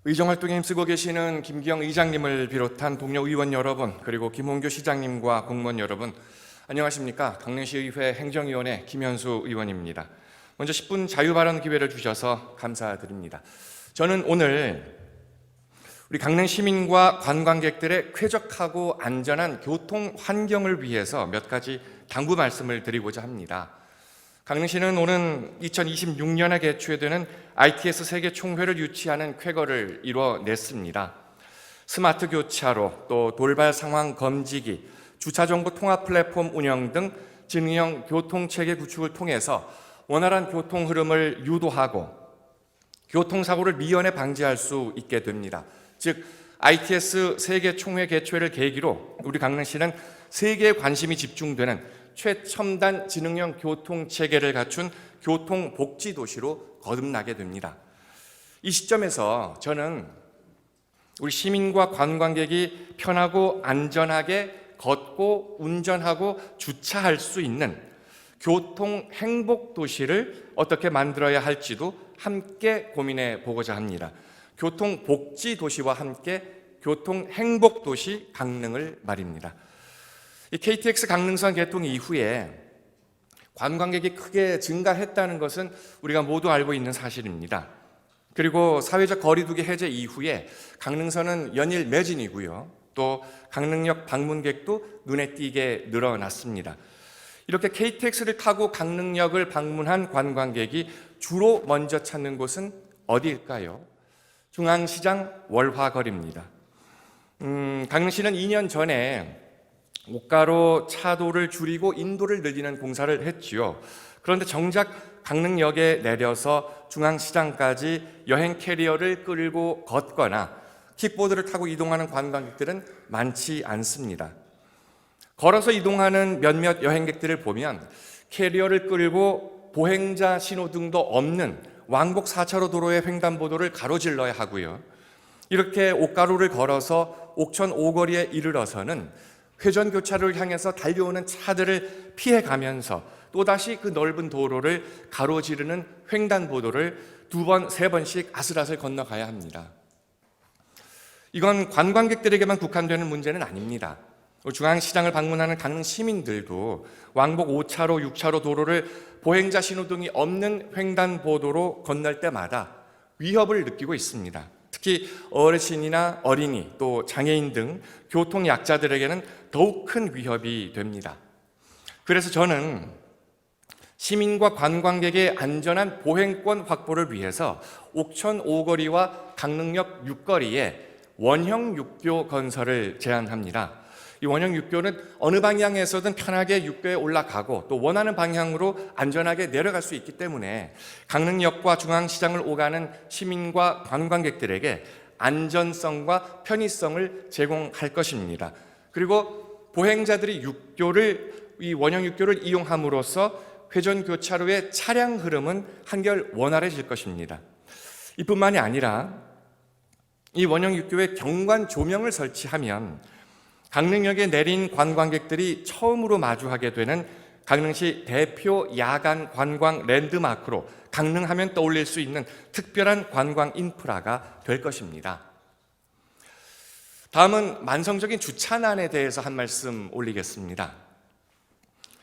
의정활동에 힘쓰고 계시는 김기영 의장님을 비롯한 동료 의원 여러분, 그리고 김홍규 시장님과 공무원 여러분, 안녕하십니까? 강릉시의회 행정위원회 김현수 의원입니다. 먼저 10분 자유발언 기회를 주셔서 감사드립니다. 저는 오늘 우리 강릉 시민과 관광객들의 쾌적하고 안전한 교통 환경을 위해서 몇 가지 당부 말씀을 드리고자 합니다. 강릉시는 오는 2026년에 개최되는 ITS 세계 총회를 유치하는 쾌거를 이뤄냈습니다. 스마트 교차로, 또 돌발 상황 검지기, 주차정보 통합 플랫폼 운영 등 지능형 교통체계 구축을 통해서 원활한 교통 흐름을 유도하고 교통사고를 미연에 방지할 수 있게 됩니다. 즉, ITS 세계 총회 개최를 계기로 우리 강릉시는 세계에 관심이 집중되는 최첨단 지능형 교통체계를 갖춘 교통복지도시로 거듭나게 됩니다. 이 시점에서 저는 우리 시민과 관광객이 편하고 안전하게 걷고 운전하고 주차할 수 있는 교통행복도시를 어떻게 만들어야 할지도 함께 고민해 보고자 합니다. 교통복지도시와 함께 교통행복도시 강릉을 말입니다. 이 KTX 강릉선 개통 이후에 관광객이 크게 증가했다는 것은 우리가 모두 알고 있는 사실입니다. 그리고 사회적 거리두기 해제 이후에 강릉선은 연일 매진이고요. 또 강릉역 방문객도 눈에 띄게 늘어났습니다. 이렇게 KTX를 타고 강릉역을 방문한 관광객이 주로 먼저 찾는 곳은 어디일까요? 중앙시장 월화거리입니다. 강릉시는 2년 전에 옷가로 차도를 줄이고 인도를 늘리는 공사를 했지요. 그런데 정작 강릉역에 내려서 중앙시장까지 여행 캐리어를 끌고 걷거나 킥보드를 타고 이동하는 관광객들은 많지 않습니다. 걸어서 이동하는 몇몇 여행객들을 보면 캐리어를 끌고 보행자 신호등도 없는 왕복 4차로 도로의 횡단보도를 가로질러야 하고요. 이렇게 옷가루를 걸어서 옥천 오거리에 이르러서는 회전교차로를 향해서 달려오는 차들을 피해가면서 또다시 그 넓은 도로를 가로지르는 횡단보도를 2번, 3번씩 아슬아슬 건너가야 합니다. 이건 관광객들에게만 국한되는 문제는 아닙니다. 중앙시장을 방문하는 강릉 시민들도 왕복 5차로, 6차로 도로를 보행자 신호등이 없는 횡단보도로 건널 때마다 위협을 느끼고 있습니다. 특히 어르신이나 어린이, 또 장애인 등 교통약자들에게는 더욱 큰 위협이 됩니다. 그래서 저는 시민과 관광객의 안전한 보행권 확보를 위해서 옥천 오거리와 강릉역 6거리에 원형 육교 건설을 제안합니다. 이 원형 육교는 어느 방향에서든 편하게 육교에 올라가고 또 원하는 방향으로 안전하게 내려갈 수 있기 때문에 강릉역과 중앙시장을 오가는 시민과 관광객들에게 안전성과 편의성을 제공할 것입니다. 그리고 보행자들이 이 원형 육교를 이용함으로써 회전교차로의 차량 흐름은 한결 원활해질 것입니다. 이뿐만이 아니라 이 원형 육교에 경관 조명을 설치하면 강릉역에 내린 관광객들이 처음으로 마주하게 되는 강릉시 대표 야간 관광 랜드마크로 강릉하면 떠올릴 수 있는 특별한 관광 인프라가 될 것입니다. 다음은 만성적인 주차난에 대해서 한 말씀 올리겠습니다.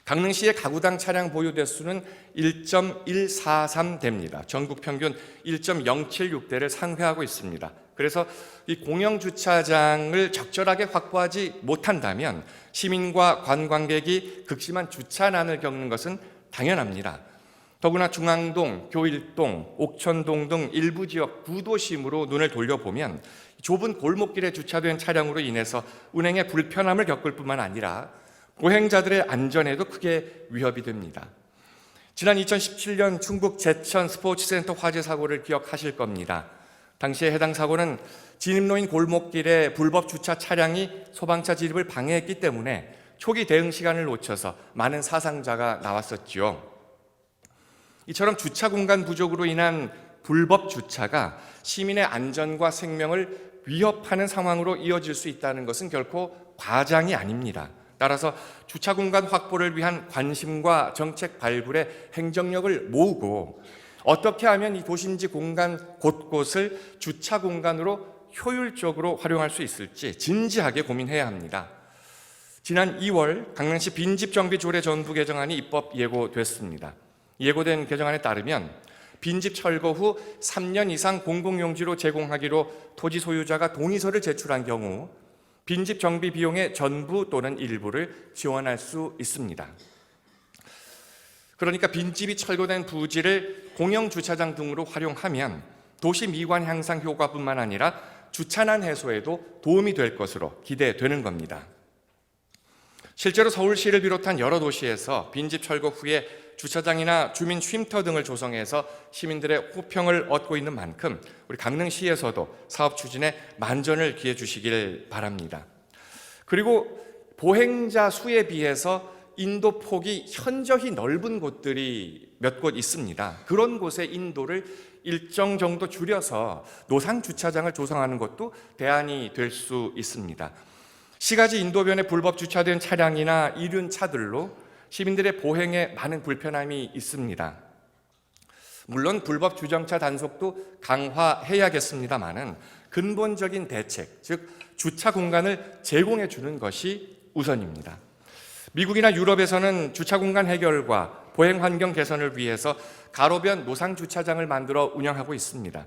강릉시의 가구당 차량 보유 대수는 1.143대입니다. 전국 평균 1.076대를 상회하고 있습니다. 그래서 이 공영주차장을 적절하게 확보하지 못한다면 시민과 관광객이 극심한 주차난을 겪는 것은 당연합니다. 더구나 중앙동, 교일동, 옥천동 등 일부 지역 구도심으로 눈을 돌려보면 좁은 골목길에 주차된 차량으로 인해서 운행에 불편함을 겪을 뿐만 아니라 보행자들의 안전에도 크게 위협이 됩니다. 지난 2017년 충북 제천 스포츠센터 화재 사고를 기억하실 겁니다. 당시에 해당 사고는 진입로인 골목길에 불법 주차 차량이 소방차 진입을 방해했기 때문에 초기 대응 시간을 놓쳐서 많은 사상자가 나왔었지요. 이처럼 주차 공간 부족으로 인한 불법 주차가 시민의 안전과 생명을 위협하는 상황으로 이어질 수 있다는 것은 결코 과장이 아닙니다. 따라서 주차 공간 확보를 위한 관심과 정책 발굴에 행정력을 모으고 어떻게 하면 이 도심지 공간 곳곳을 주차 공간으로 효율적으로 활용할 수 있을지 진지하게 고민해야 합니다. 지난 2월 강릉시 빈집 정비 조례 전부 개정안이 입법 예고됐습니다. 예고된 개정안에 따르면 빈집 철거 후 3년 이상 공공용지로 제공하기로 토지 소유자가 동의서를 제출한 경우 빈집 정비 비용의 전부 또는 일부를 지원할 수 있습니다. 그러니까 빈집이 철거된 부지를 공영주차장 등으로 활용하면 도시 미관 향상 효과뿐만 아니라 주차난 해소에도 도움이 될 것으로 기대되는 겁니다. 실제로 서울시를 비롯한 여러 도시에서 빈집 철거 후에 주차장이나 주민 쉼터 등을 조성해서 시민들의 호평을 얻고 있는 만큼 우리 강릉시에서도 사업 추진에 만전을 기해 주시길 바랍니다. 그리고 보행자 수에 비해서 인도 폭이 현저히 넓은 곳들이 몇 곳 있습니다. 그런 곳의 인도를 일정 정도 줄여서 노상 주차장을 조성하는 것도 대안이 될 수 있습니다. 시가지 인도변에 불법 주차된 차량이나 이륜차들로 시민들의 보행에 많은 불편함이 있습니다. 물론 불법 주정차 단속도 강화해야겠습니다마는 근본적인 대책, 즉 주차 공간을 제공해 주는 것이 우선입니다. 미국이나 유럽에서는 주차 공간 해결과 보행 환경 개선을 위해서 가로변 노상 주차장을 만들어 운영하고 있습니다.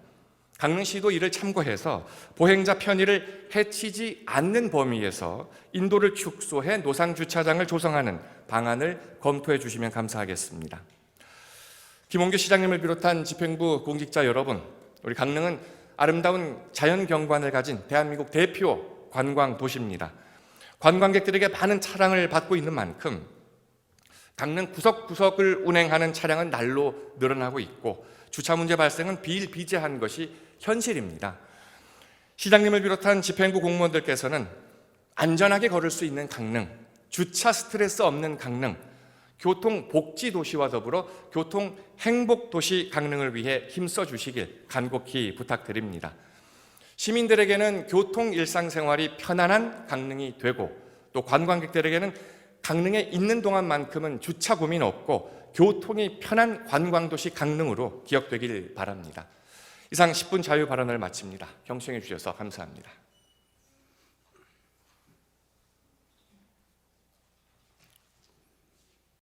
강릉시도 이를 참고해서 보행자 편의를 해치지 않는 범위에서 인도를 축소해 노상 주차장을 조성하는 방안을 검토해 주시면 감사하겠습니다. 김홍규 시장님을 비롯한 집행부 공직자 여러분, 우리 강릉은 아름다운 자연 경관을 가진 대한민국 대표 관광 도시입니다. 관광객들에게 많은 차량을 받고 있는 만큼 강릉 구석구석을 운행하는 차량은 날로 늘어나고 있고 주차 문제 발생은 비일비재한 것이 현실입니다. 시장님을 비롯한 집행부 공무원들께서는 안전하게 걸을 수 있는 강릉, 주차 스트레스 없는 강릉, 교통 복지 도시와 더불어 교통 행복 도시 강릉을 위해 힘써 주시길 간곡히 부탁드립니다. 시민들에게는 교통 일상생활이 편안한 강릉이 되고 또 관광객들에게는 강릉에 있는 동안만큼은 주차 고민 없고 교통이 편한 관광도시 강릉으로 기억되길 바랍니다. 이상 10분 자유 발언을 마칩니다. 경청해 주셔서 감사합니다.